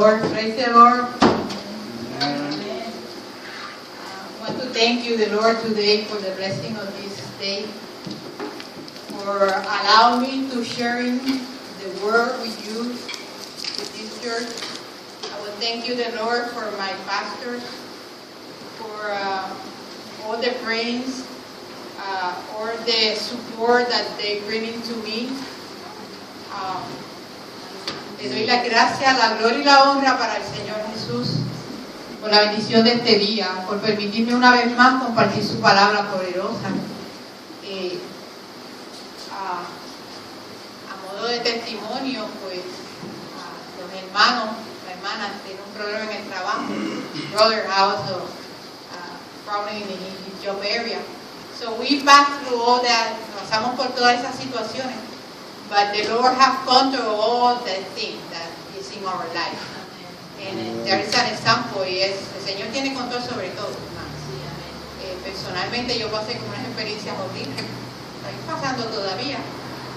Lord. Praise the Lord. I want to thank you, the Lord, today for the blessing of this day, for allowing me to sharing the word with you, with this church. I will thank you, the Lord, for my pastors, for all the prayers, or the support that they bring to me. Le doy la gracia, la gloria y la honra para el Señor Jesús por la bendición de este día, por permitirme una vez más compartir su palabra poderosa. A modo de testimonio, pues, los hermanos, la hermana tiene un problema en el trabajo. Brother also problem in his job area. So we passed through all that, pasamos por todas esas situaciones. But the Lord has conquered all the things that is in our life. And there is an example, y es, el Señor tiene control sobre todo. Personalmente yo pasé con unas experiencias horribles. Estoy pasando todavía.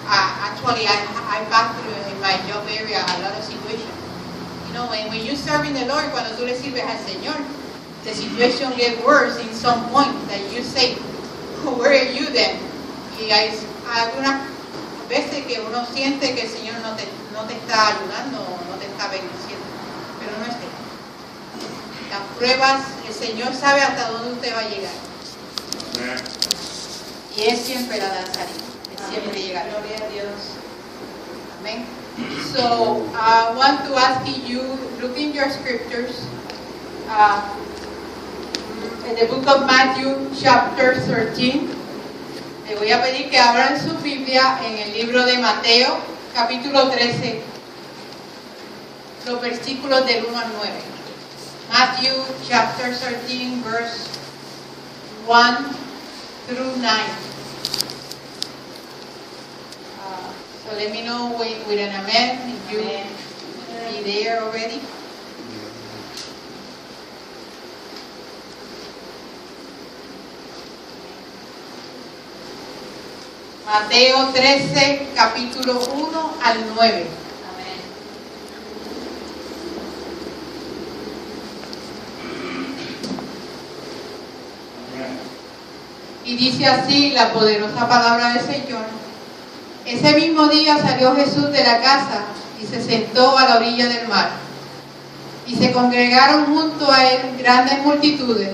Actually, I passed through in my job area a lot of situations. You know, when you serve in the Lord, cuando tú le sirves al Señor, the situation gets worse in some point that you say, where are you then? Y hay algunas veces que uno siente que el Señor no te está ayudando o no te está bendiciendo, pero no es eso. Las pruebas, el Señor sabe hasta dónde usted va a llegar. Y Él siempre la da salida. Él siempre llega. Gloria a Dios. Amén. So, I want to ask you, look in your scriptures, in the book of Matthew, chapter 13. Le voy a pedir que abran su Biblia en el libro de Mateo, capítulo 13, los versículos del 1 al 9. Matthew chapter 13, verse 1 through 9. So let me know with an amen if you be there already. Mateo 13, capítulo 1 al 9. Amén. Y dice así la poderosa palabra del Señor. Ese mismo día salió Jesús de la casa y se sentó a la orilla del mar. Y se congregaron junto a él grandes multitudes,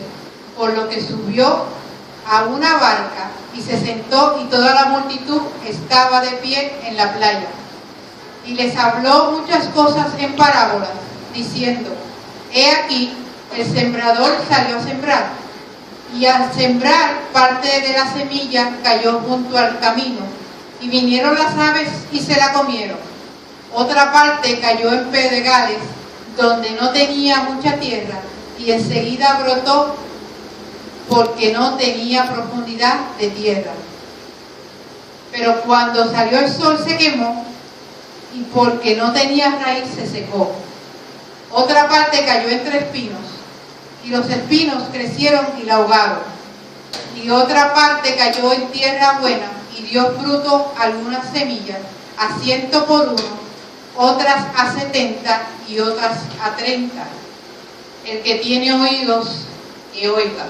por lo que subió a una barca y se sentó, y toda la multitud estaba de pie en la playa. Y les habló muchas cosas en parábolas, diciendo: He aquí, el sembrador salió a sembrar, y al sembrar parte de la semilla cayó junto al camino, y vinieron las aves y se la comieron. Otra parte cayó en pedregales, donde no tenía mucha tierra, y enseguida brotó, porque no tenía profundidad de tierra. Pero cuando salió el sol se quemó, y porque no tenía raíz se secó. Otra parte cayó entre espinos, y los espinos crecieron y la ahogaron. Y otra parte cayó en tierra buena, y dio fruto algunas semillas, a 100 por 1, otras a 70 y otras a 30. El que tiene oídos, que oiga.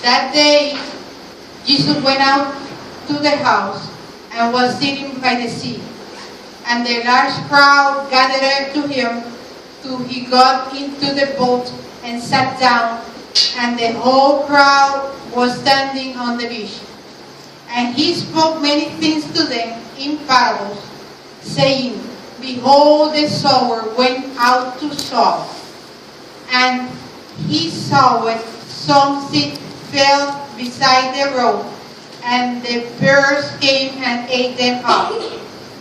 That day, Jesus went out to the house and was sitting by the sea. And the large crowd gathered to him till he got into the boat and sat down, and the whole crowd was standing on the beach. And he spoke many things to them in parables, saying, Behold, the sower went out to sow. And he sowed some seed fell beside the road, and the birds came and ate them up.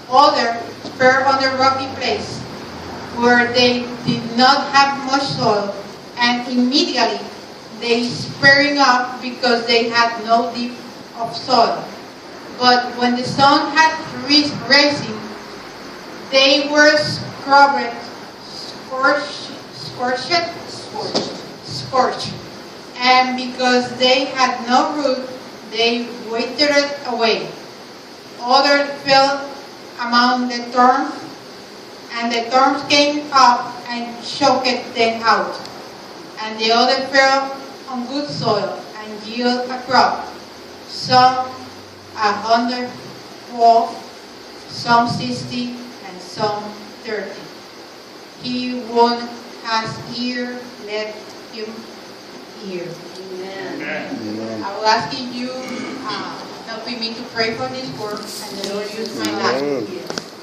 Others fell on the rocky place, where they did not have much soil, and immediately they sprang up because they had no depth of soil. But when the sun had risen, they were scorched. And because they had no root, they withered away. Others fell among the thorns, And the thorns came up and choked them out. And the other fell on good soil and yielded a crop, some 100-fold, some 60, and some 30. He who has ear, let him hear. Amen. I will ask you, helping me to pray for this word, and the Lord use my life.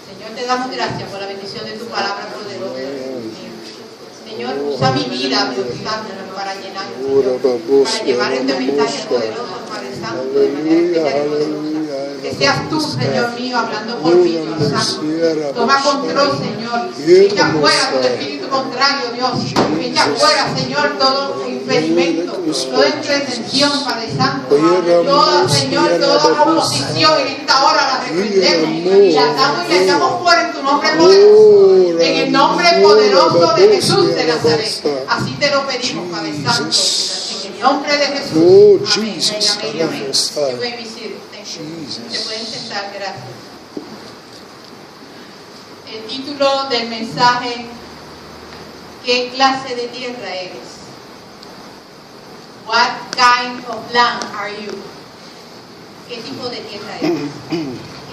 Señor, te damos gracias por la bendición de tu palabra poderosa. Señor, usa mi vida, Dios Santo, para llenar, para llevar este mensaje poderoso para el Santo de manera especial y poderosa. Que seas tú, Señor mío, hablando por mí, Dios Santo. Toma control, Señor. Echa fuera todo espíritu contrario, Dios. Echa fuera, Señor, todo impedimento, toda entretención, Padre Santo. Toda, Señor, toda oposición en esta hora la reprendemos y la damos y la echamos fuera en tu nombre poderoso. En el nombre poderoso de Jesús de Nazaret. Así te lo pedimos, Padre Santo. En el nombre de Jesús. Amén. Amén. Amén. You may be seated. Se pueden sentar, gracias. El título del mensaje: ¿qué clase de tierra eres? What kind of land are you? ¿Qué tipo de tierra eres?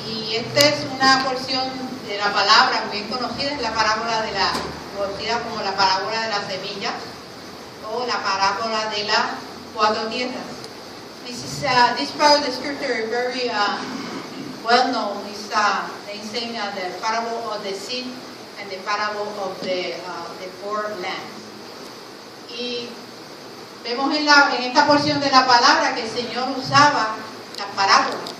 Y esta es una porción de la palabra muy conocida, es la parábola de la, conocida como la parábola de la semilla o la parábola de las 4 tierras. This part of the scripture is very well known. It's saying the parable of the seed and the parable of the 4 lands. Y vemos en esta porción de la palabra que el Señor usaba las parábolas.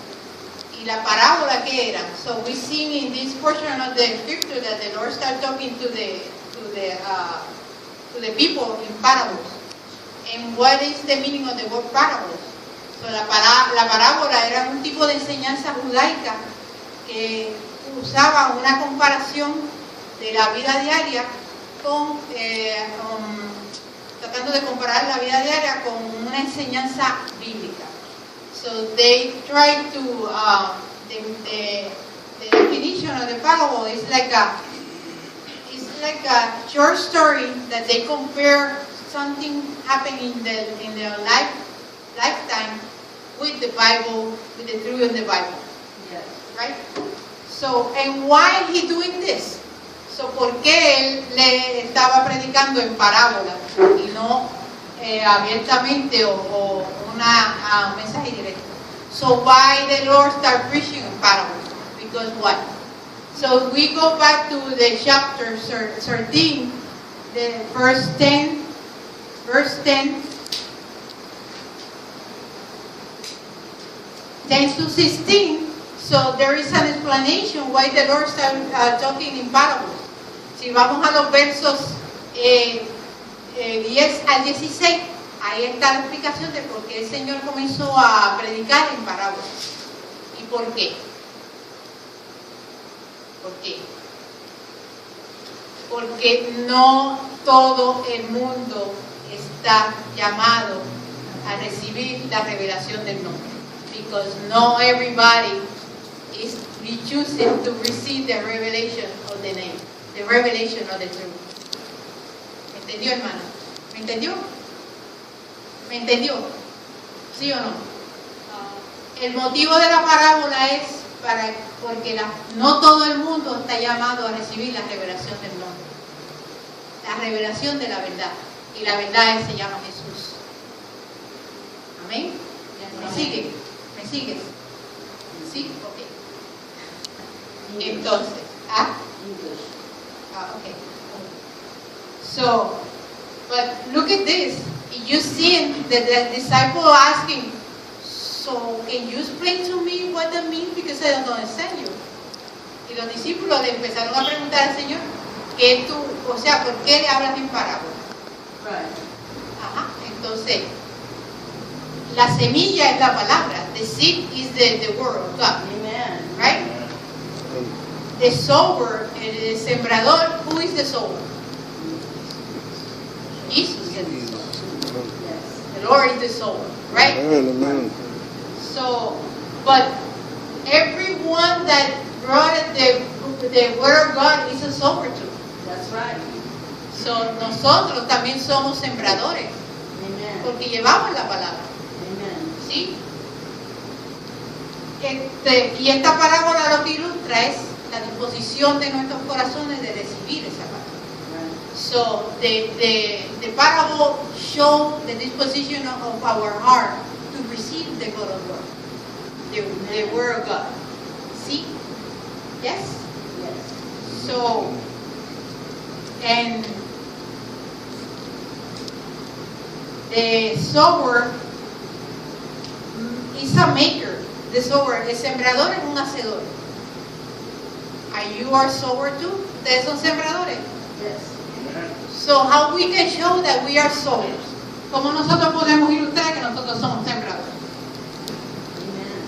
¿Y la parábola qué era? So we see in this portion of the scripture that the Lord started talking to the people in parables. And what is the meaning of the word parables? So, la parábola era un tipo de enseñanza judaica que usaba una comparación de la vida diaria tratando de comparar la vida diaria con una enseñanza bíblica. So they try to the definition of the parable is like a short story that they compare something happening in their lifetime with the Bible, with the truth of the Bible. Yes. Right? So, and why he doing this? So, ¿por qué él le estaba predicando en parábola y no abiertamente o un mensaje directo? So, why the Lord start preaching in parables? Because what? So, we go back to the chapter 13, the verse 10. Verse 10. 10 to 16, so there is an explanation why the Lord started talking in parables. Si vamos a los versos 10 al 16, ahí está la explicación de por qué el Señor comenzó a predicar en parábolas. ¿Y por qué? ¿Por qué? Porque no todo el mundo está llamado a recibir la revelación del nombre. Because not everybody is choosing to receive the revelation of the name, the revelation of the truth. ¿Me entendió, hermano? ¿Me entendió? ¿Me entendió? ¿Sí o no? El motivo de la parábola es porque no todo el mundo está llamado a recibir la revelación del nombre, la revelación de la verdad, y la verdad se llama Jesús. Amén. ¿Me sigue? ¿Me sigues? Sí, ok. Entonces, okay. So, but look at this. You see the disciple asking, so can you explain to me what that means? Because I don't understand you. Y los discípulos le empezaron a preguntar al Señor, o sea, ¿por qué le hablas en parábola? Right. Ajá, entonces, la semilla es la palabra. The seed is the word of God. Amen. Right? The sower, el sembrador, who is the sower? Jesus is the sower. Yes. The Lord is the sower. Right? Amen. So, but everyone that brought the the Word of God is a sower too. That's right. So, nosotros también somos sembradores, Amen. porque llevamos la palabra, Amen. ¿sí? Y esta parábola lo que ilustra es la disposición de nuestros corazones de recibir esa palabra. Right. So, the parable shows the disposition of our heart to receive the God of God, the Word of God. ¿Sí? Yes? Yes. So, and the sower is a maker. The sower, el sembrador es un hacedor. Are you a sower too? ¿Ustedes son sembradores? Yes. So how we can show that we are sowers? ¿Cómo nosotros podemos ilustrar que nosotros somos sembradores? Amen.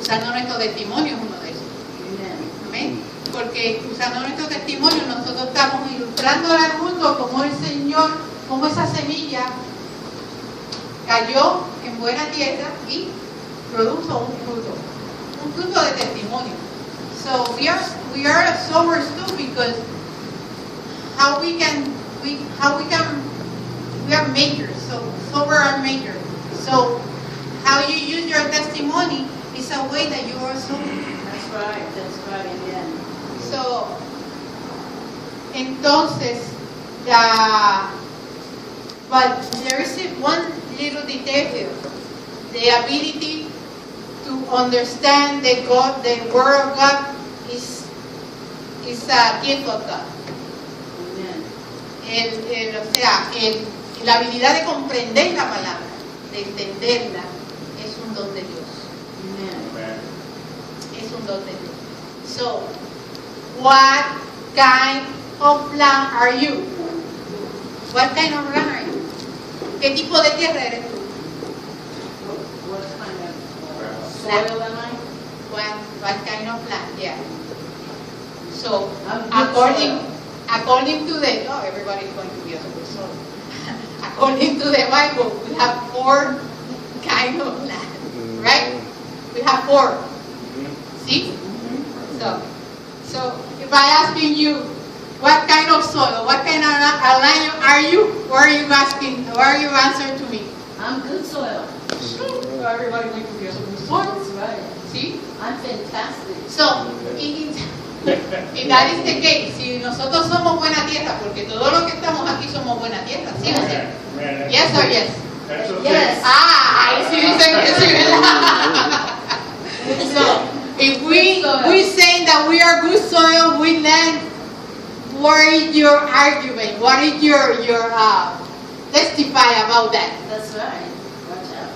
Usando nuestro testimonio es uno de esos. Amen. Amén. Porque usando nuestro testimonio nosotros estamos ilustrando al mundo cómo el Señor, cómo esa semilla cayó en buena tierra y produjo un fruto de testimonio. So we are sowers too, because we are makers. So sower are makers. So how you use your testimony is a way that you are sowing. That's right. That's right. Amen. So, entonces, but there is one little detail here. The ability to understand the Word of God is a gift of God. Amen. O sea, la habilidad de comprender la palabra, de entenderla, es un don de Dios. Amen. Es un don de Dios. So, what kind of land are you? What kind of land are you? ¿Qué tipo de tierra eres tú? What kind of soil am I? What kind of land? Yeah. So, I'm good according to the, oh, everybody's going to be a good soil. According to the Bible, we have 4 kind of land, right? We have 4. See? So if I asking you, what kind of soil, what kind of land are you? What are you asking? What are you answering to me? I'm good soil. So everybody going to be a good soil. That's right. See? I'm fantastic. So, if that is the case, si nosotros somos buena tierra, porque todos los que estamos aquí somos buena tierra, ¿sí o sí? Yes or yes? Yes. Ahí sí dicen que sí, ¿verdad? So, if we saying that we are good soil, we land, what is your argument? What is your testify about that? That's right. Watch out.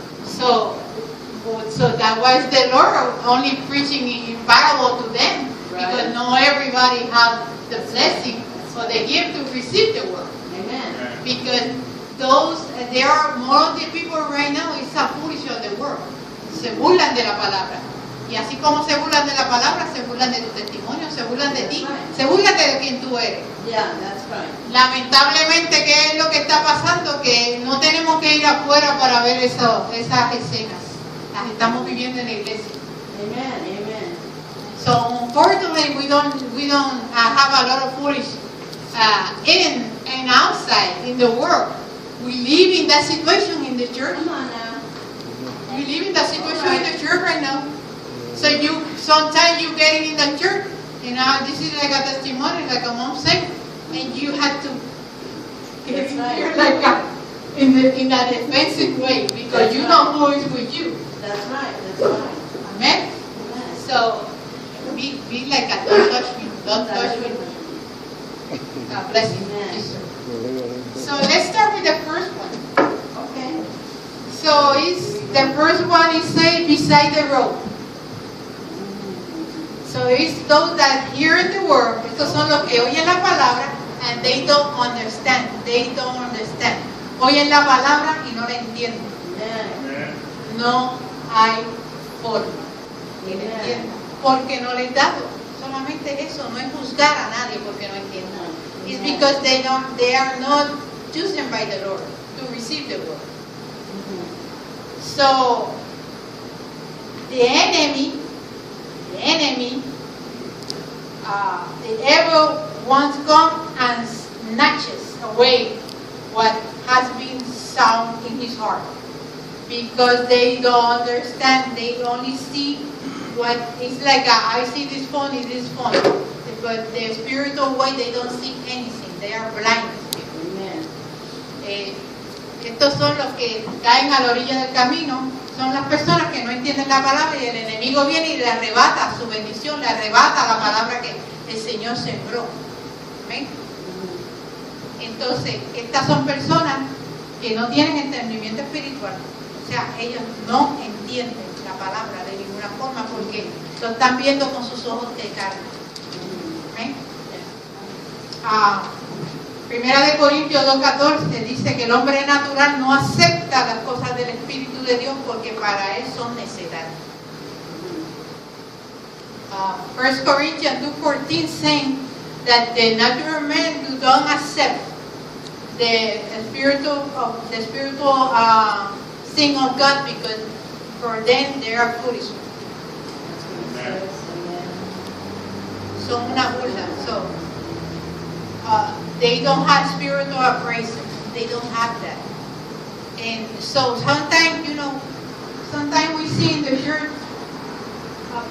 So that was the Lord only preaching in parable to them, because not everybody have the blessing or the gift to receive the word. Amen. Because there are more of the people right now is a foolish of the word. Se burlan de la palabra. Y así como se burlan de la palabra, se burlan de tu testimonio, se burlan de ti, se burlan de quien tú eres. Yeah, that's right. Lamentablemente, ¿qué es lo que está pasando? Que no tenemos que ir afuera para ver esas escenas. Las estamos viviendo en la iglesia. Amen. Amen. So unfortunately, we don't have a lot of foolish in and outside in the world. We live in that situation in the church. Come on now. We live in that situation in the church right now. So sometimes you get in the church, this is like a testimony, like a mom said, and you have to get in here like in a defensive way, because you know who is with you. That's right. That's right. Amen? Amen. So be like a don't touch me, don't touch me. God bless you. Yes, sir. So let's start with the first one. Okay. So the first one is say beside the road. So it's those that hear the word, estos son los que oyen la palabra and they don't understand. They don't understand. Oyen la palabra y no la entienden. Amen. No hay forma que la Amen. entiendan, porque no les dado. Solamente eso, no es juzgar a nadie porque no entiendan. It's because they are not chosen by the Lord to receive the word. So the enemy the devil wants to come and snatches away what has been sown in his heart, because they don't understand. They only see what it's like. I see this phone, but the spiritual way they don't see anything. They are blind. Estos son los que caen a la orilla del camino. Son las personas que no entienden la palabra y el enemigo viene y le arrebata su bendición, le arrebata la palabra que el Señor sembró. ¿Ven? Entonces, estas son personas que no tienen entendimiento espiritual. O sea, ellos no entienden la palabra de ninguna forma porque lo están viendo con sus ojos de carne. ¿Ven? Primera de Corintios 2:14 dice que el hombre natural no acepta las cosas del Espíritu de Dios porque para él son necedad. 1 Corinthians 2:14 saying that the natural man don't accept the spiritual thing of God because for them they are foolish. Son una burla. They don't have spiritual appraisal. They don't have that. And so sometimes, sometimes we see in the church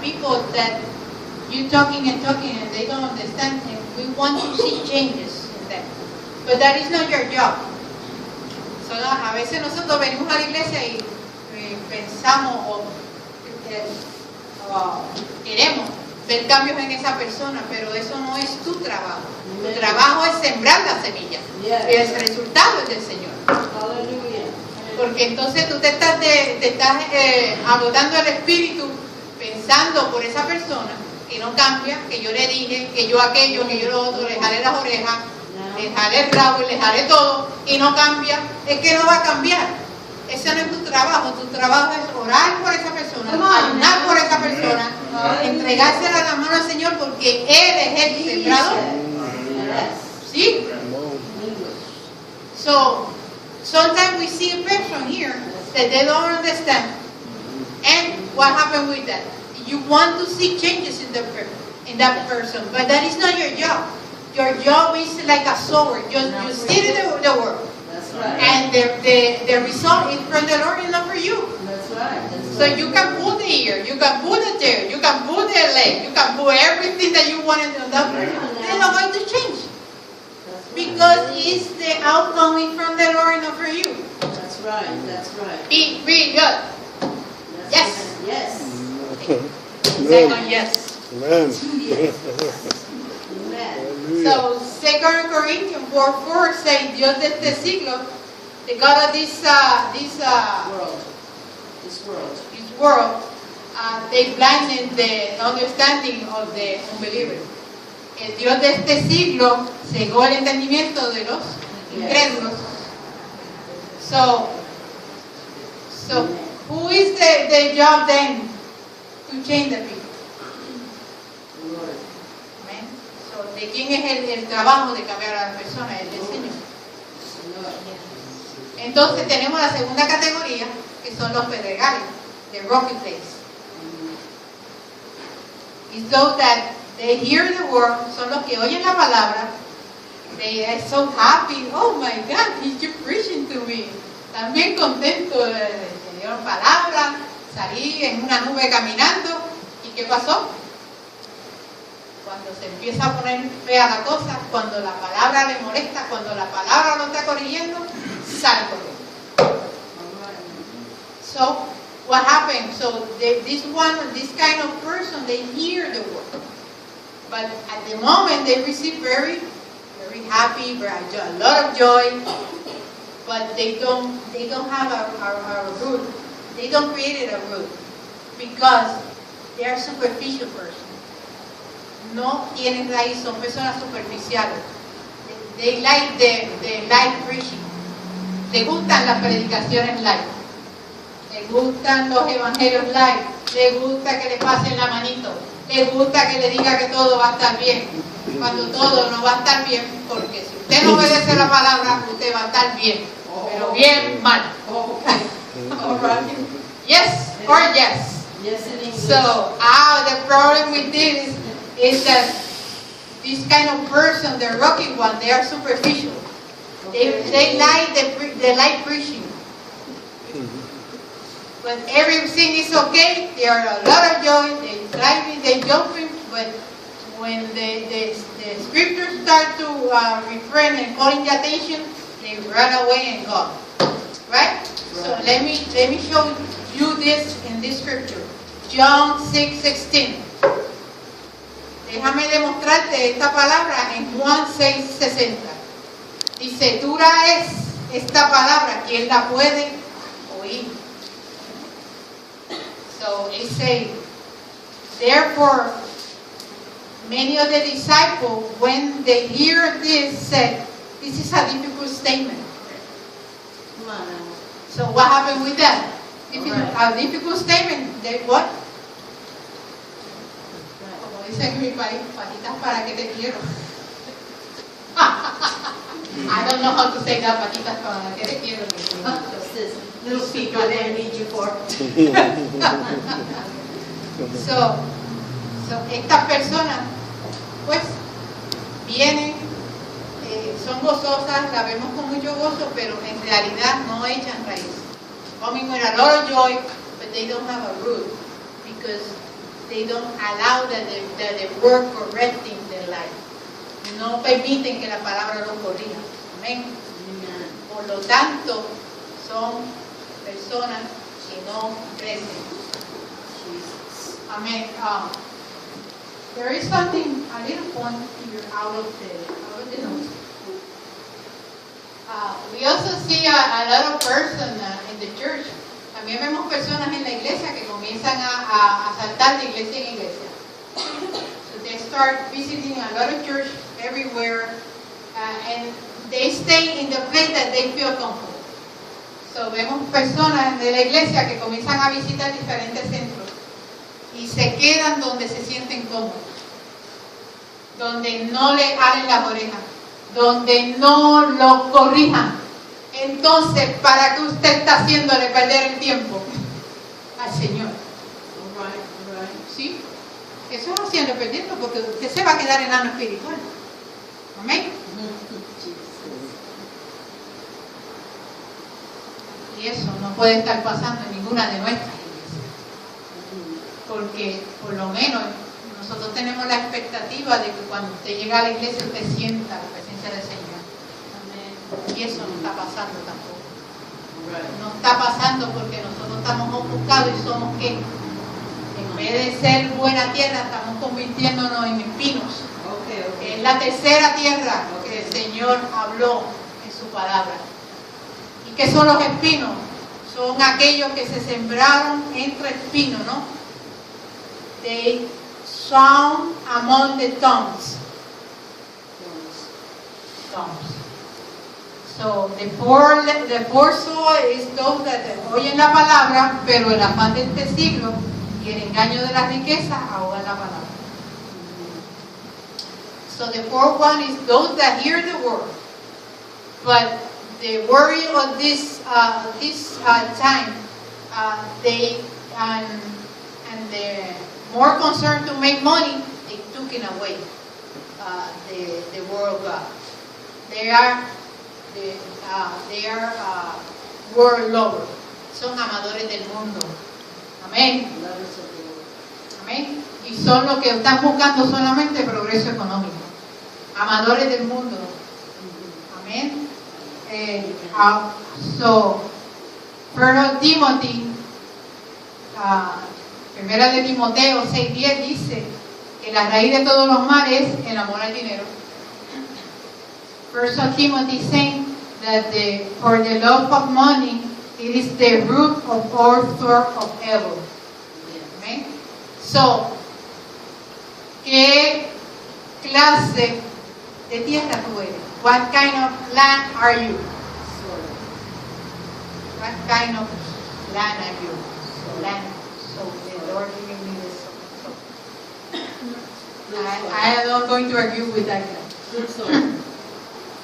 people that you talking and they don't understand, and we want to see changes in them. But that is not your job. So, a veces nosotros venimos a la iglesia y pensamos o queremos ver cambios en esa persona, pero eso no es tu trabajo. Tu trabajo es sembrar la semilla. Y el resultado es del Señor. Porque entonces tú te estás agotando el espíritu pensando por esa persona que no cambia, que yo le dije, que yo aquello, que yo lo otro, le jalé las orejas, le jalé el rabo y le jalé todo y no cambia. Es que no va a cambiar. Ese no es tu trabajo. Tu trabajo es orar por esa persona, ayunar por esa persona, entregársela a la mano al Señor porque Él es el sembrador. ¿Sí? So, sometimes we see a person here that they don't understand. And what happened with that? You want to see changes in that person, but that is not your job. Your job is like a sower. You study the word. That's right. And the result is from the Lord and not for you. That's right. So you can put the ear, you can put the tail, you can put the leg, you can put everything that you want in that person. They're not going to change. Because it's the outcoming from the Lord and not for you. That's right. That's right. Be good. Yes. Yes. Second yes. Amen. Amen. So 2 Corinthians 4:4 says, Dios de este siglo, the God of this world, they blinded the understanding of the unbelievers. El Dios de este siglo cegó el entendimiento de los incrédulos. So who is the job then to change the people? Amen. So, ¿de quién es el trabajo de cambiar a las personas? El del Señor. Entonces tenemos la segunda categoría, que son los pedregales, the rocky place. It's those that they hear the word, son los que oyen la palabra, they are so happy, oh my God, he's just preaching to me. Están bien contentos, le dieron palabra, salí en una nube caminando, ¿y qué pasó? Cuando se empieza a poner fea la cosa, cuando la palabra le molesta, cuando la palabra lo está corrigiendo, sale corriendo. So, what happened? So, this kind of person, they hear the word. But at the moment, they receive very, very happy, a lot of joy. But they don't have a root. They don't create a root because they are superficial persons. No tienen raíz, son personas superficiales. They like the light preaching. Les gustan las predicaciones light. Les gustan los evangelios light. Les gusta que le pasen la manito. Les gusta que le diga que todo va a estar bien. Cuando todo no va a estar bien, porque si usted no obedece la palabra, usted va a estar bien. Pero bien mal. Yes or yes. Yes in English. So, the problem with this is that this kind of person, the rocky one, they are superficial. They like preaching. When everything is okay, there are a lot of joy, they climbing, they jumping, but when the scriptures start to refrain and calling the attention, they run away and go. Right? So let me show you this in this scripture. John 6:16. Déjame demostrarte esta palabra en Juan 6:60. Dice, dura es esta palabra, ¿quién la puede oír? So it says, therefore, many of the disciples, when they hear this, said, this is a difficult statement. So what happened with that? A difficult statement, they what? Como dicen en mi país, patitas para que te quiero. I don't know how to say that, patitas para que te quiero. Little people I need you for. So estas personas, pues, vienen, son gozosas, la vemos con mucho gozo, pero en realidad no echan raíz. Coming with a lot of joy, but they don't have a root because they don't allow the word correcting their life. No permiten que la palabra lo corrija. Amén. Por lo tanto, son personas que no crecen. Amén. There is something, a little point here out of the notes. We also see a lot of persons in the church. También vemos personas en la iglesia que comienzan a saltar de iglesia en iglesia. So they start visiting a lot of church everywhere, and they stay in the place that they feel comfortable. So vemos personas de la iglesia que comienzan a visitar diferentes centros y se quedan donde se sienten cómodos, donde no le abren las orejas, donde no lo corrijan. Entonces, ¿para qué usted está haciéndole perder el tiempo al Señor? ¿Sí? Eso es haciendo perdiendo, porque usted se va a quedar enano espiritual. Amén. Y eso no puede estar pasando en ninguna de nuestras iglesias. Porque, por lo menos, nosotros tenemos la expectativa de que cuando usted llega a la iglesia, usted sienta la presencia del Señor. Y eso no está pasando tampoco. No está pasando porque nosotros estamos ofuscados y somos ¿qué? En vez de ser buena tierra, estamos convirtiéndonos en espinos. Es la tercera tierra que el Señor habló en su palabra. ¿Y qué son los espinos? Son aquellos que se sembraron entre espinos, ¿no? They sown among the thorns. So the poor soul is those that oyen la palabra, pero el afán de este siglo y el engaño de la riqueza ahogan la palabra. So the fourth one is those that hear the word, but the worry of this time, they and they're more concerned to make money, they took it away the word of God. They are world lovers. Son amadores del mundo. Amén. Amén. Y son los que están buscando solamente progreso económico. Amadores del mundo. Amén. So, First Timothy, primera de Timoteo 6:10 dice que la raíz de todos los males es el amor al dinero. First Timothy saying that for the love of money, it is the root of all sort of evil. Amen. So, ¿qué clase de tierra tú eres? What kind of land are you? What kind of land are you? Land. So the Lord giving me this. I am not going to argue with that guy.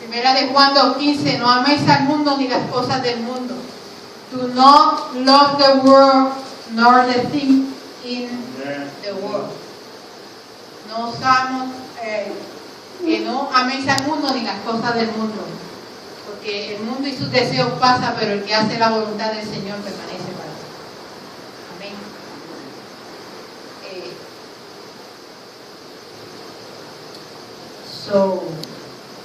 Primera de Juan 2:15, no améis al mundo ni las cosas del mundo. Do not love the world nor the things in the world. No usamos que no améis al mundo ni las cosas del mundo. Porque el mundo y sus deseos pasan, pero el que hace la voluntad del Señor permanece para siempre. Amén. So,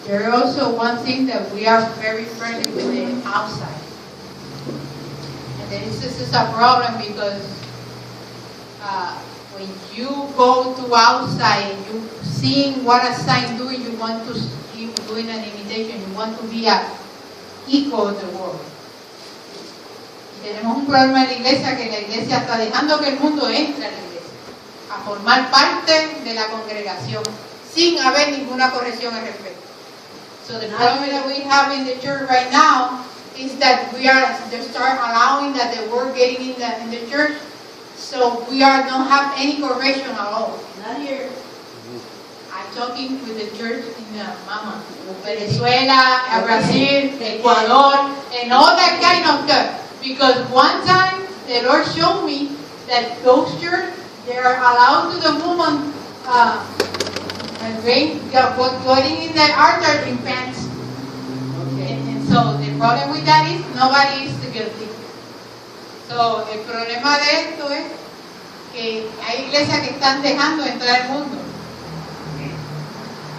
there also one thing that we are very friendly with the outside. And this is a problem because when you go to outside and you seeing what a sign doing, you want to keep doing an imitation, you want to be an equal of the world. Y tenemos un problema en la iglesia, que la iglesia está dejando que el mundo entre a la iglesia, a formar parte de la congregación, sin haber ninguna corrección al respecto. So the problem that we have in the church right now is that they start allowing that the word getting in the church, so we don't have any correction at all. Not here. I'm talking with the church in Venezuela, Brazil, Ecuador, and all that kind of stuff. Because one time the Lord showed me that those churches, they are allowed to the woman going in the altar in pants. And so the problem with that is nobody is guilty. So el problema de esto es que hay iglesias que están dejando entrar al mundo.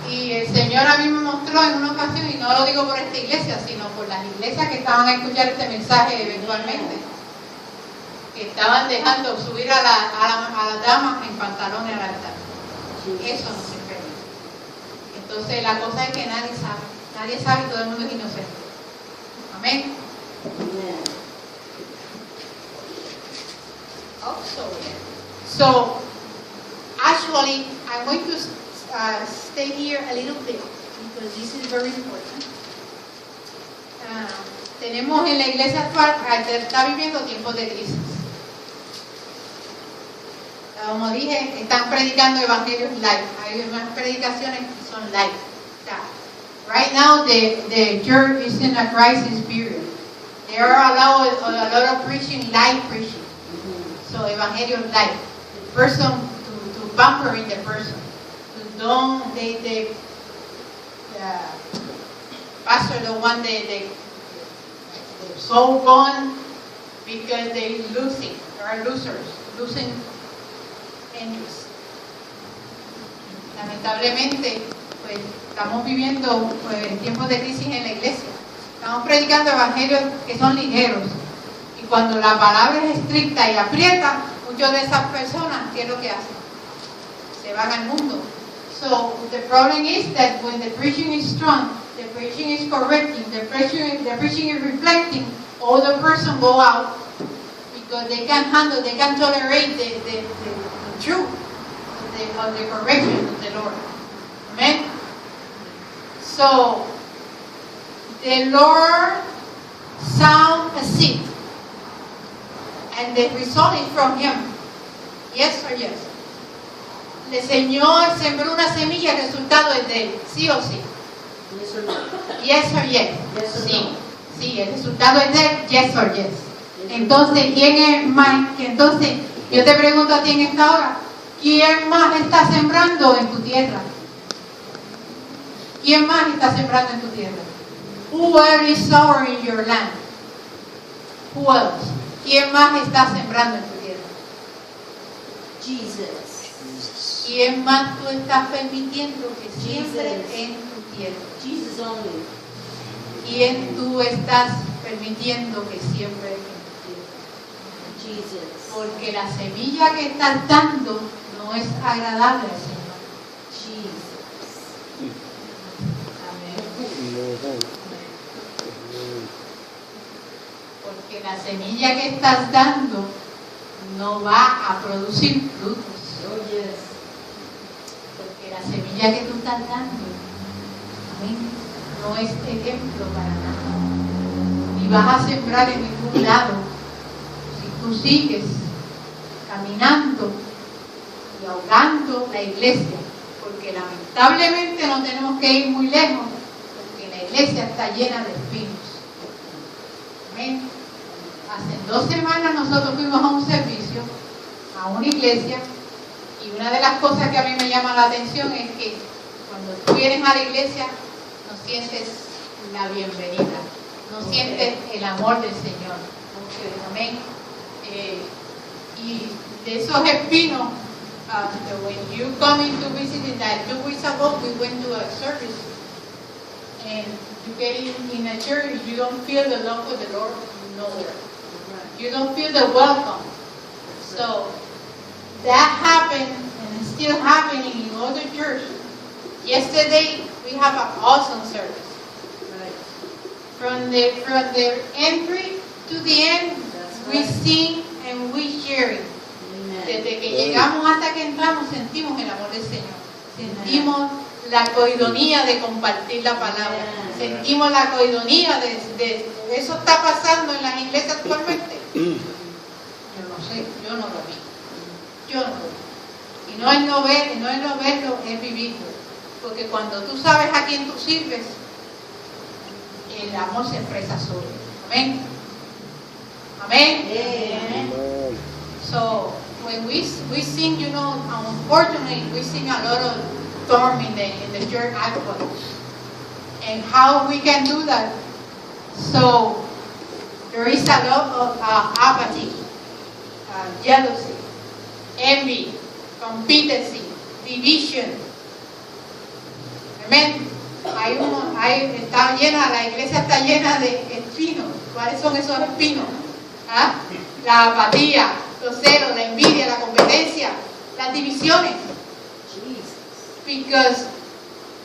Y el Señor a mí me mostró en una ocasión, y no lo digo por esta iglesia, sino por las iglesias que estaban a escuchar este mensaje eventualmente, que estaban dejando subir a las damas en pantalones al altar. Eso no se permite. Entonces la cosa es que nadie sabe y todo el mundo es inocente. Amén. So actually I'm going to stay here a little bit because this is very important. Tenemos en la iglesia actual, está viviendo tiempos de crisis. Como dije, están predicando evangelios live. Hay unas predicaciones que son live. Right now the church is in a crisis period. They are allowed a lot of preaching, live preaching. So evangelio live. The person to pampering the person. The pastor don't want the soul gone because they are losers, losing interest. Lamentablemente, pues estamos viviendo tiempos de crisis en la iglesia. Estamos predicando evangelios que son ligeros. Y cuando la palabra es estricta y aprieta, muchas de esas personas, ¿qué es lo que hacen? Se van al mundo. So the problem is that when the preaching is strong, the preaching is correcting, the preaching is reflecting, all the person go out because they can't tolerate the truth of the correction of the Lord. Amen. So the Lord sound a seed, and the result is from Him. Yes or yes? El Señor sembró una semilla, el resultado es de Él, sí o sí. Yes or no? Yes or yes. Yes or Sí, no? sí, el resultado es de Él, yes or yes. Entonces, ¿quién es más? Entonces, yo te pregunto a ti en esta hora, ¿quién más está sembrando en tu tierra? ¿Quién más está sembrando en tu tierra? Who else is sowing in your land? Who else? ¿Quién más está sembrando en tu tierra? Jesus. ¿Quién más tú estás permitiendo que siembre en tu tierra? Jesus only. ¿Quién tú estás permitiendo que siembre en tu tierra? Jesus. Porque la semilla que estás dando no es agradable al Señor. Jesus. Amén. Porque la semilla que estás dando no va a producir frutos. Oh, yes. Porque la semilla que tú estás dando, amén, no es ejemplo para nada. Ni vas a sembrar en ningún lado si tú sigues caminando y ahogando la iglesia. Porque lamentablemente no tenemos que ir muy lejos, porque la iglesia está llena de espinos. Amén. Hace 2 semanas nosotros fuimos a un servicio, a una iglesia, y una de las cosas que a mí me llama la atención es que Cuando tú vienes a la iglesia, no sientes la bienvenida, no sientes el amor del Señor. Amén. Y de esos espinos, when you come into visiting that 2 weeks ago, we went to a service, and you get in a church, you don't feel the love of the Lord nowhere. You don't feel the welcome. So that happened, and it's still happening in other churches. Yesterday we have an awesome service. From the entry to the end, we sing and we share. Desde que llegamos hasta que entramos, sentimos el amor del Señor. Sentimos la coidonía de compartir la palabra. Sentimos la coidonía de eso está pasando en las iglesias actualmente. Yo no sé, yo no lo vi. Yo no lo vi. Y no es no verlo, es vivirlo. Porque cuando tú sabes a quién tú sirves, el amor se expresa solo. Amén. Amén. Amen. So when we sing, you know, unfortunately we sing a lot of storm in the church actually. And how we can do that? So there is a lot of apathy, jealousy, envy, competency, division. Amen. La iglesia está llena de espinos. ¿Cuáles son esos espinos? ¿Ah? La apatía, los celos, la envidia, la competencia, las divisiones. Because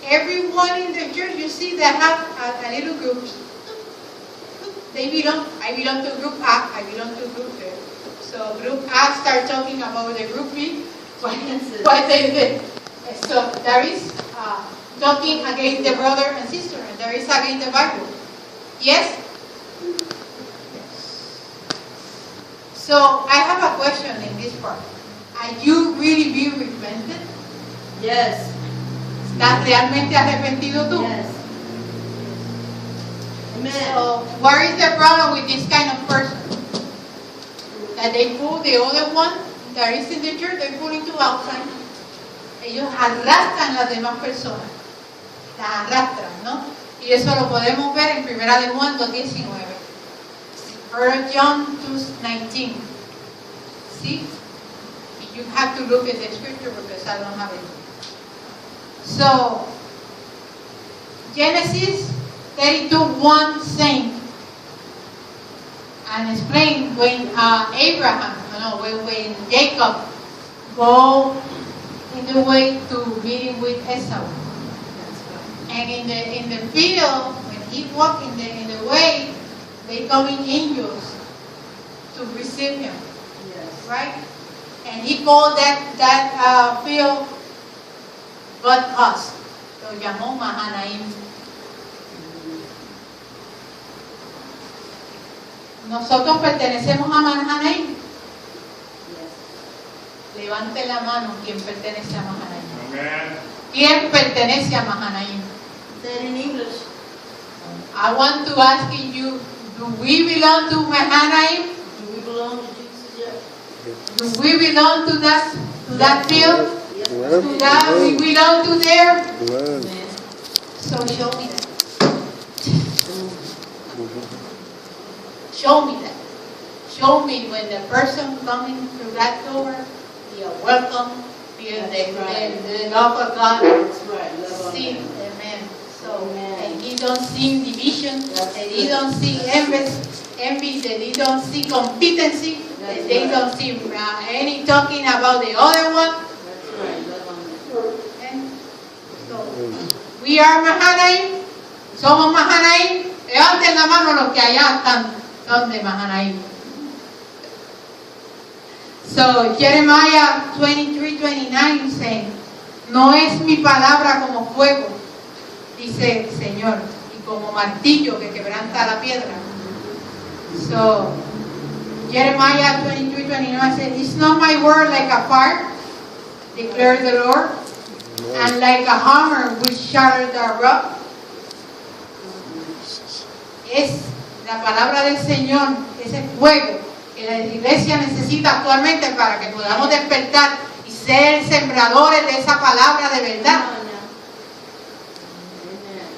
everyone in the church, you see, they have a little group. I belong to group A, I belong to group B. So group A start talking about the group B. What they did. So there is talking against the brother and sister, and there is against the Bible. Yes? So I have a question in this part. Are you really being repented? Yes. ¿Estás realmente arrepentido tú? Yes. Amen. So what is the problem with this kind of person? That they pull the other one that is in the church, they pull into outside. Ellos arrastran las demás personas. Las arrastran, ¿no? Y eso lo podemos ver en 1 de Juan 2:19. 1 John 2:19. See? You have to look at the scripture because I don't have it. So, Genesis 32:1 saying and explain when when Jacob go in the way to meeting with Esau. And in the field, when he walked in the way, they coming angels to receive him. Yes. Right? And he called that field but us. Lo llamó Mahanaim. Nosotros pertenecemos a Mahanaim. Yes. Levante la mano quien pertenece a Mahanaim. Amen. ¿Quién pertenece a Mahanaim? Say it in English. I want to ask you, do we belong to Mahanaim? Do we belong to Jesus yet? Do we belong to that field? Yes. To that we belong to there? Amen. So show me that. Show me that. Show me when the person coming through that door, you are welcome, feel the love of God. That's right. Love on See, them. amen. So, Amen. and he don't see division, That's and he good. don't see envy, that he don't see competency, That's that they right. don't see any talking about the other one. That's right. Love on them. And so, we are Mahanaim. Somos Mahanaim. Levanten la mano los que allá son de Mahanaim. So Jeremiah 23:29 saying, no es mi palabra como fuego, dice el Señor, y como martillo que quebranta la piedra. So Jeremiah 23:29 says, it's not my word like a fire, declares the Lord, and like a hammer which shatters the rock. Es la palabra del Señor, ese fuego que la iglesia necesita actualmente para que podamos despertar y ser sembradores de esa palabra de verdad.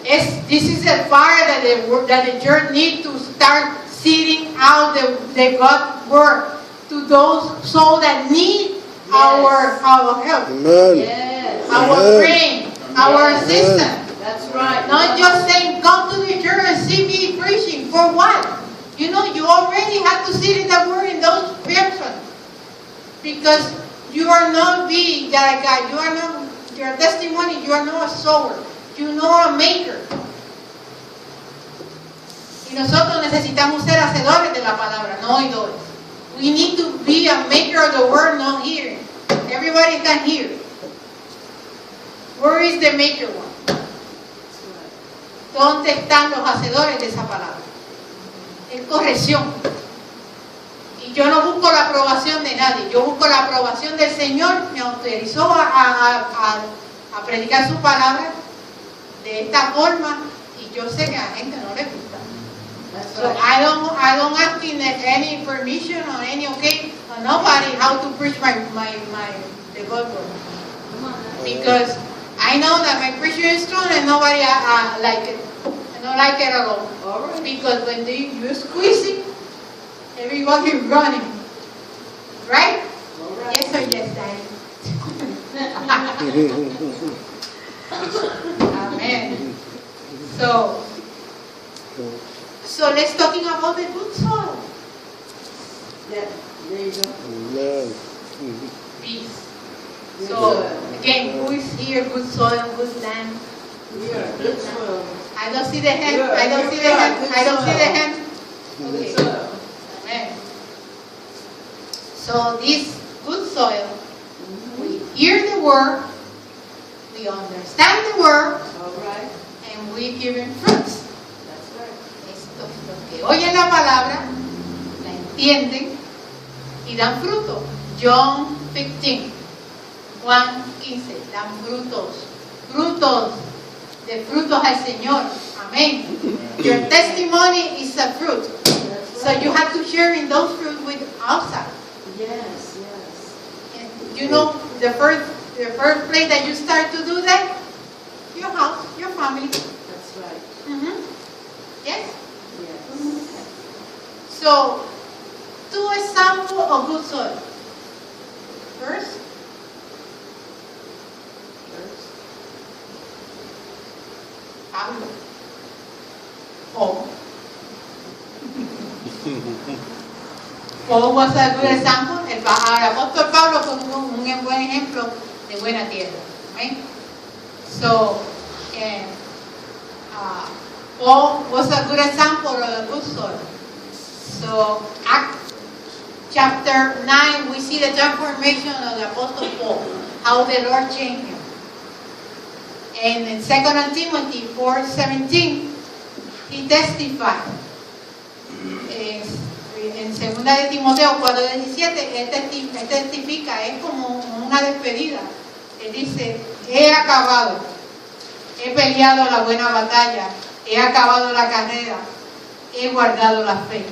This is a fire that the church need to start seeding out the God word to those souls that need our help, Amen. Yes. our praying, our assistance. That's right. Not just saying, come to the church and see me preaching. For what? You know, you already have to sit in the word in those persons. Because you are not being that guy. You are not, your testimony, you are not a sower. You are a maker. Y nosotros necesitamos ser hacedores de la palabra, no oidores. We need to be a maker of the word, not hearing. Everybody can hear. Where is the maker one? ¿Dónde están los hacedores de esa palabra? Es corrección. Y yo no busco la aprobación de nadie, yo busco la aprobación del Señor. Me autorizó a predicar su palabra de esta forma y yo sé que a la gente no le gusta. So I don't ask any permission or any nobody how to preach the God word. Because I know that my preaching is strong and nobody like it. I don't like it at all. All right. Because when you're squeezing, everybody running. Right? All right. Yes or yes, Daddy. Amen. So let's talking about the good soil. Yeah, there you go. Amen. Peace. Good So soil. again, who is here? Good soil, good land. We are good soil. I don't see the hand. Yeah, I don't see the yeah, hand. good I don't see the soil. hand. Good Okay. soil. Amen. So this good soil, we hear the word, we understand the word, All right. and we give him fruits. That's right. Estos los que oyen la palabra, la entienden y dan fruto. John 15, Juan 15, dan frutos. Frutos, de frutos al Señor. Amén. Your testimony is a fruit. That's So you have to share in those fruits with outside. Yes, yes. And you know, the first place that you start to do that, your house, your family. That's right. Yes. Yes. So, two examples of good soil. First, Pablo. Paul. Paul was a good example. El apóstol Pablo fue un buen ejemplo de buena tierra. Right? So, Paul was a good example of a good soil. So, Acts chapter 9, we see the transformation of the apostle Paul, how the Lord changed him. And in 2 Timothy 4:17, he testified. En 2 de Timoteo 4:17, él testifica, es como una despedida. Él dice, he acabado, he peleado la buena batalla, he acabado la carrera, he guardado la fe.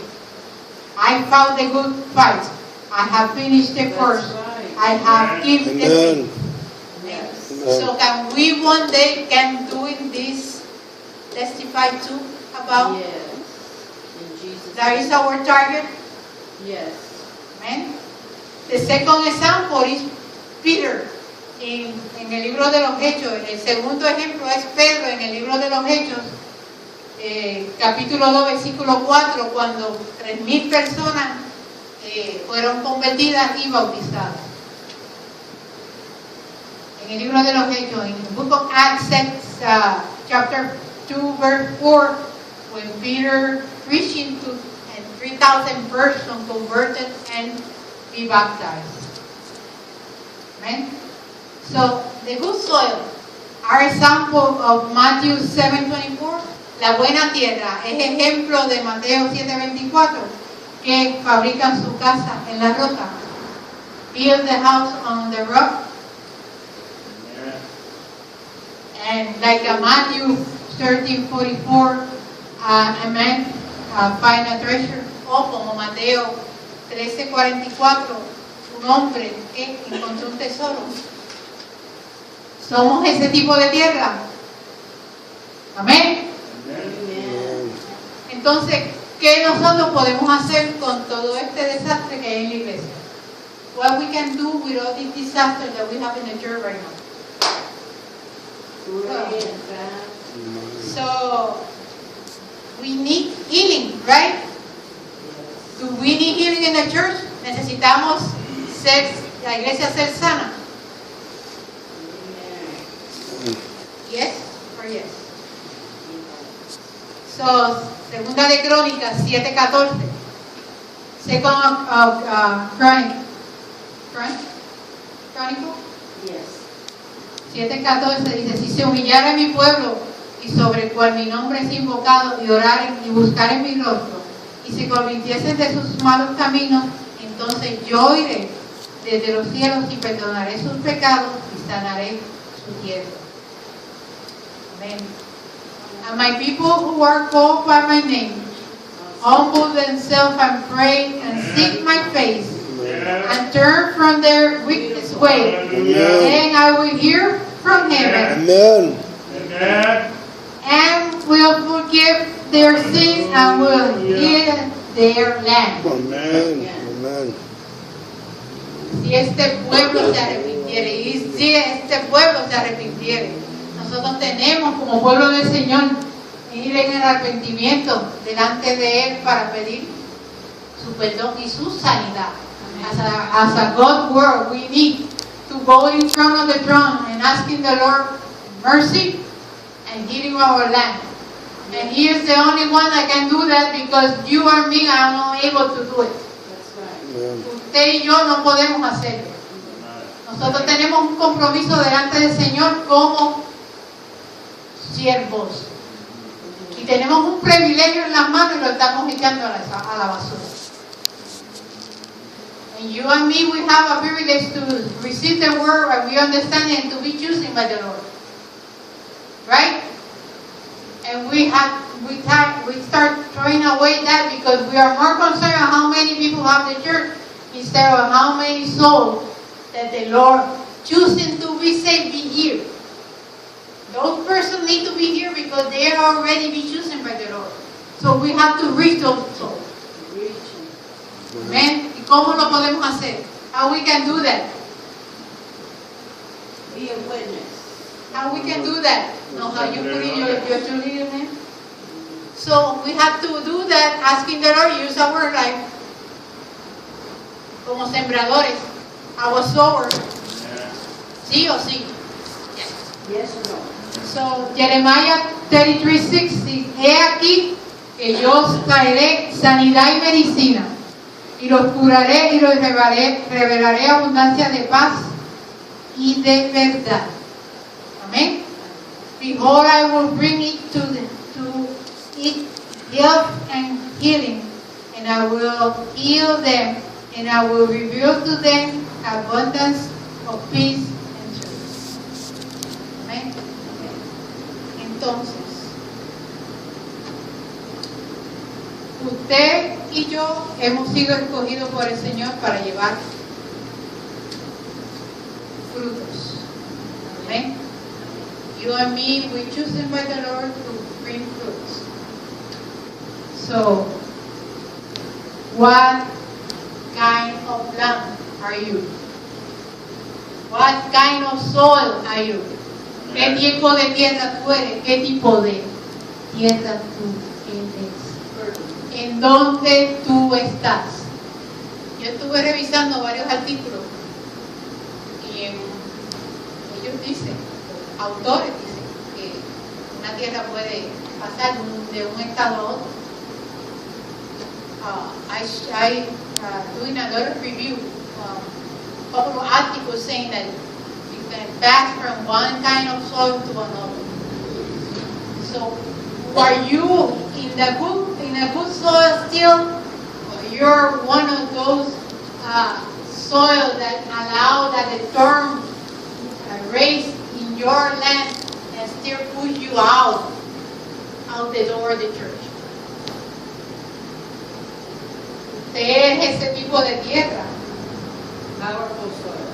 I fought the good fight, I have finished the course, I have given the Amen. Yes. So can we one day can doing this testify too about Yes. In Jesus. that is our target? Yes. Amen. The second example is Peter en el libro de los Hechos. El segundo ejemplo es Pedro en el libro de los Hechos, capítulo 2, versículo 4, cuando 3,000 personas fueron convertidas y bautizadas. En el libro de los Hechos, in the book of Acts, chapter 2, verse 4, when Peter preaching to 3,000 persons converted and be baptized. Amen. So the good soil, our example of Matthew 7:24, la buena tierra, es ejemplo de Mateo 7:24, que fabrican su casa en la roca. Build the house on the rock. And like Matthew 13:44, amen, find a treasure. O como Mateo 13:44, un hombre que encontró un tesoro. Somos ese tipo de tierra. Amén. Entonces, ¿qué nosotros podemos hacer con todo este desastre que hay en la iglesia? What we can do with all this disaster that we have in the church right now. So, we need healing, right? Do we need healing in the church? Necesitamos la iglesia ser sana. Yes or yes? So, segunda de Crónicas 7:14. Second Chronicle? Yes. 7:14 dice: si se humillara mi pueblo y sobre el cual mi nombre es invocado y oraren y buscaren mi rostro y se convirtiesen de sus malos caminos, entonces yo oiré desde los cielos y perdonaré sus pecados y sanaré su tierra. Amén. And my people who are called by my name humble themselves and pray and seek my face and turn from their wicked way, then I will hear from heaven and will forgive their sins and will heal their land. Amen. Si este pueblo se arrepintiere, y si este pueblo se arrepintiere, nosotros tenemos como pueblo del Señor ir en el arrepentimiento delante de Él para pedir su perdón y su sanidad. As a God world, we need to go in front of the throne and asking the Lord mercy and healing our land. And He is the only one that can do that, because you and me are not able to do it. That's right. Usted y yo no podemos hacerlo. Nosotros tenemos un compromiso delante del Señor como siervos. Y tenemos un privilegio en las manos y lo estamos echando a la basura. And you and me, we have a privilege to receive the word and we understand it and to be chosen by the Lord. Right? And we start throwing away that because we are more concerned on how many people have the church instead of how many souls that the Lord choosing to be saved be here. Those persons need to be here because they are already be chosen by the Lord. So we have to reach those souls. Amen. ¿Y cómo lo podemos hacer? How we can do that? Be a witness. How we can do that? Know how you put in your true leader name? So we have to do that, asking the Lord use our life como sembradores, our sowers. ¿Sí o sí? Yes or no? So, Jeremiah 33:6 dice: he aquí que yo os traeré sanidad y medicina, y los curaré y los revelaré abundancia de paz y de verdad. Amén. Behold, I will bring it to it health and healing, and I will heal them, and I will reveal to them abundance of peace and truth. Amén. Entonces, usted y yo hemos sido escogidos por el Señor para llevar frutos. Amén. You and me, we chosen by the Lord to bring fruits. So, what kind of land are you? What kind of soil are you? ¿Qué tipo de tierra tú eres? ¿Qué tipo de tierra tú eres? ¿En dónde tú estás? Yo estuve revisando varios artículos y ellos dicen, autores dicen, que una tierra puede pasar de un estado a otro. I doing a lot of review, a couple of articles saying that you can pass from one kind of soil to another. So, are you in a good soil still, or you're one of those soil that allow that the storm raise in your land and still push you out the door of the church? Usted es ese tipo de tierra. Powerful soil.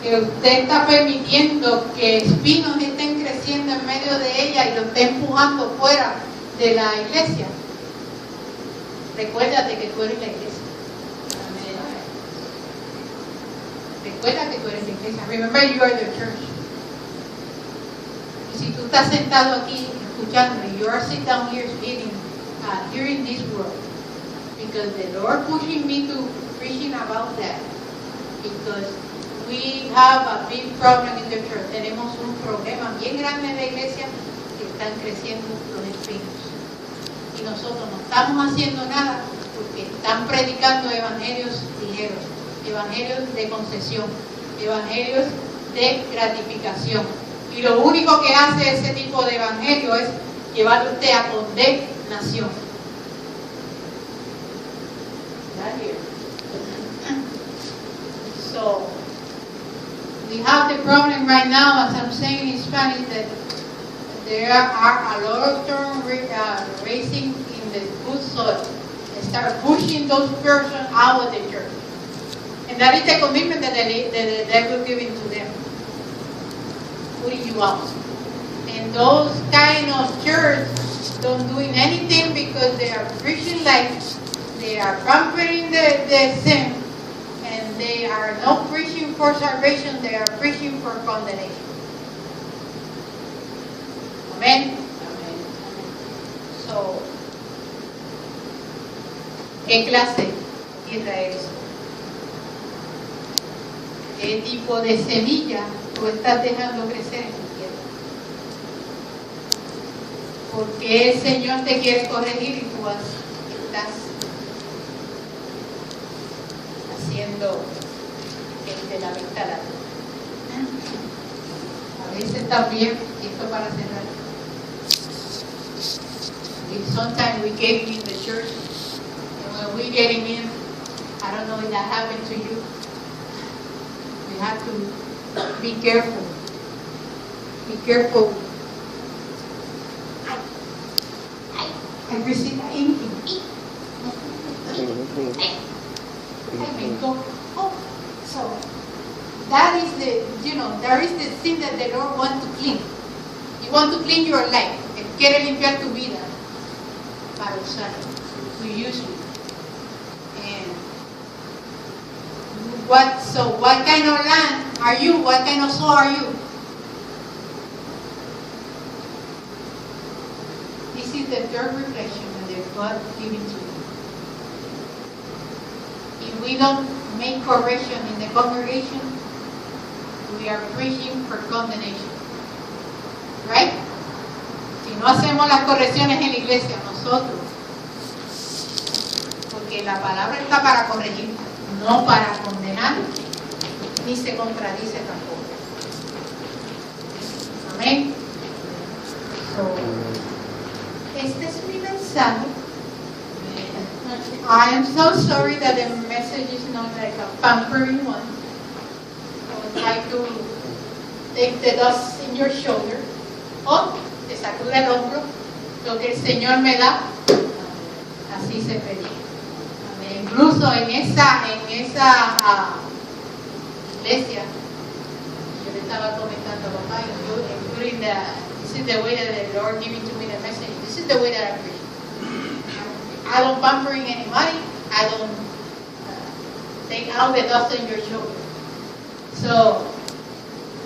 que usted está permitiendo que espinos estén creciendo en medio de ella y lo está empujando fuera de la iglesia. Recuérdate que tú eres la iglesia. Recuerda que tú eres la iglesia. Remember, you are the church. Y si tú estás sentado aquí escuchando, you are sitting down here hearing this word, because the Lord pushing me to preaching about that, because we have a big problem in the church. Tenemos un problema bien grande en la iglesia, que están creciendo los espinos. Y nosotros no estamos haciendo nada porque están predicando evangelios ligeros, evangelios de concesión, evangelios de gratificación. Y lo único que hace ese tipo de evangelio es llevar usted a condenación. So, we have the problem right now, as I'm saying in Spanish, that there are a lot of thorns raising in the good soil. They start pushing those persons out of the church. And that is the commitment that the devil is giving to them. Putting you out. And those kind of churches don't doing anything because they are preaching life. They are pampering the sin. And they are not preaching for salvation. They are preaching for condemnation. Amen. So, ¿qué clase Israel es? ¿Qué tipo de semilla tú estás dejando crecer en tu tierra? Porque el Señor te quiere corregir y tú estás haciendo de la vista larga. A veces también, esto para cerrar, sometimes we get in the church, and when we getting in, I don't know if that happened to you, we have to be careful. Be careful. I received an inking. So that is there is the thing that the Lord wants to clean. He wants to clean your life. Él quiere limpiar tu vida para usarlo, to use you. And what kind of land are you? What kind of soul are you? This is the third reflection that God giving to you. If we don't make correction in the congregation, we are preaching for condemnation. Right? Si no hacemos las correcciones en la iglesia, nosotros, porque la palabra está para corregir, no para condenar, ni se contradice tampoco. Amén. So, este es mi mensaje. I am so sorry that the message is not like a pampering one. I would like to take the dust in your shoulder. O te sacuda el hombro. Lo que el Señor me da, así se predica. Incluso en esa iglesia, yo le estaba comentando a papá, including this is the way that the Lord giving to me the message. This is the way that I preach. I don't pampering anybody. I don't take out the dust on your shoulder. So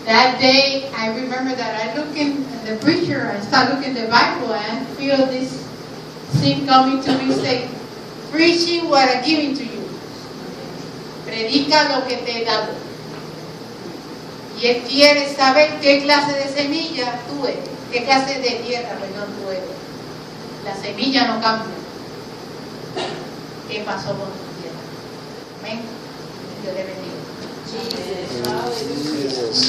that day, I remember that I look in the preacher, I start looking at the Bible, and I feel this thing coming to me saying, preaching what I'm giving to you. Predica lo que te he dado. Y Él quiere saber qué clase de semilla tú eres, qué clase de tierra, perdón, tú eres. La semilla no cambia. ¿Qué pasó con tu tierra? Amén. Dios te bendiga. Jesus.